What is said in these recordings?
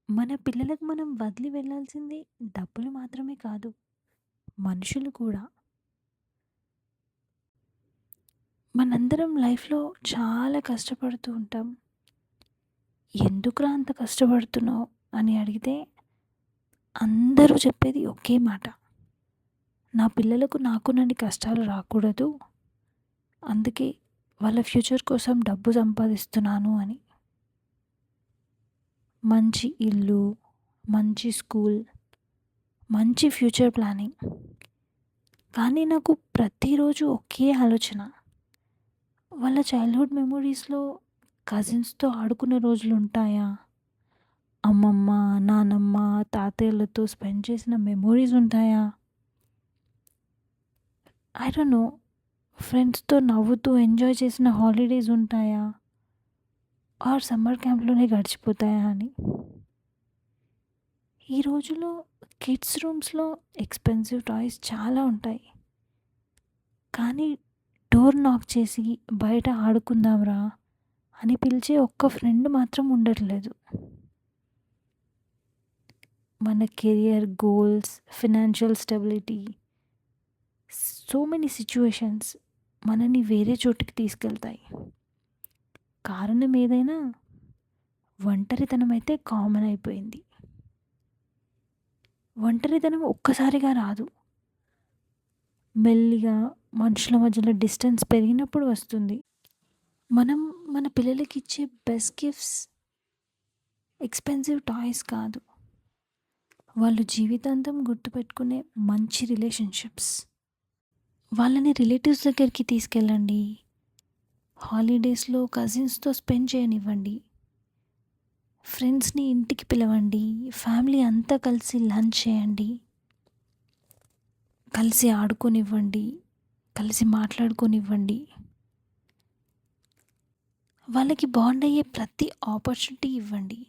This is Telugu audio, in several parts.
మన పిల్లలకు మనం వదిలి వెళ్ళాల్సింది డబ్బులు మాత్రమే కాదు, మనుషులు కూడా. మనందరం లైఫ్‌లో చాలా కష్టపడుతూ ఉంటాం. ఎందుకురా అంత కష్టపడుతున్నావు అని అడిగితే అందరూ చెప్పేది ఒకే మాట. నా పిల్లలకు నాకున్నన్ని కష్టాలు రాకూడదు. అందుకే వాళ్ళ ఫ్యూచర్ కోసం డబ్బు సంపాదిస్తున్నాను అని. మంచి ఇల్లు, మంచి స్కూల్, మంచి ఫ్యూచర్ ప్లానింగ్. కానీ నాకు ప్రతిరోజు ఒకే ఆలోచన. వాళ్ళ చైల్డ్‌హుడ్ మెమోరీస్‌లో కజిన్స్‌తో ఆడుకున్న రోజులుంటాయా? అమ్మమ్మ, నానమ్మ, తాతయ్యలతో స్పెండ్ చేసిన మెమోరీస్ ఉంటాయా? I don't know. ఫ్రెండ్స్‌తో నవ్వుతూ ఎంజాయ్ చేసిన హాలిడేస్ ఉంటాయా? ఆర్ సమ్మర్ క్యాంప్‌లోనే గడిచిపోతాయా అని. ఈ రోజుల్లో కిడ్స్ రూమ్స్‌లో ఎక్స్‌పెన్సివ్ టాయ్స్ చాలా ఉంటాయి. కానీ డోర్ నాక్ చేసి బయట ఆడుకుందాంరా అని పిలిచే ఒక్క ఫ్రెండ్ మాత్రం ఉండట్లేదు. మన career goals, financial stability, so many situations మనల్ని వేరే చోటికి తీసుకెళ్తాయి. కారణం ఏదైనా ఒంటరితనం అయితే కామన్ అయిపోయింది. ఒంటరితనం ఒక్కసారిగా రాదు. మెల్లిగా మనుషుల మధ్యలో డిస్టెన్స్ పెరిగినప్పుడు వస్తుంది. మనం మన పిల్లలకిచ్చే బెస్ట్ గిఫ్ట్స్ ఎక్స్‌పెన్సివ్ టాయ్స్ కాదు. వాళ్ళు జీవితాంతం గుర్తుపెట్టుకునే మంచి రిలేషన్‌షిప్స్. వాళ్ళని రిలేటివ్స్ దగ్గరికి తీసుకెళ్ళండి. హాలిడేస్‌లో కజిన్స్‌తో స్పెండ్ చేయనివ్వండి. ఫ్రెండ్స్‌ని ఇంటికి పిలవండి. ఫ్యామిలీ అంతా కలిసి లంచ్ చేయండి. కలిసి ఆడుకోనివ్వండి. కలిసి మాట్లాడుకోనివ్వండి. వాళ్ళకి బాండ్ అయ్యే ప్రతి ఆపర్చునిటీ ఇవ్వండి.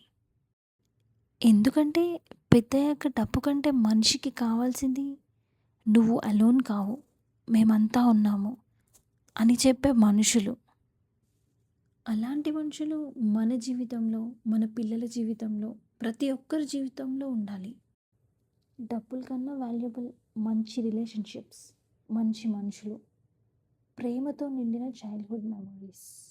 ఎందుకంటే పెద్దయ్యాక డబ్బు కంటే మనిషికి కావాల్సింది నువ్వు అలోన్ కావు. మేమంతా ఉన్నాము అని చెప్పే మనుషులు. అలాంటి మనుషులు మన జీవితంలో, మన పిల్లల జీవితంలో, ప్రతి ఒక్కరి జీవితంలో ఉండాలి. డబ్బుల కన్నా వాల్యుబుల్ మంచి రిలేషన్‌షిప్స్, మంచి మనుషులు, ప్రేమతో నిండిన చైల్డ్‌హుడ్ మెమోరీస్.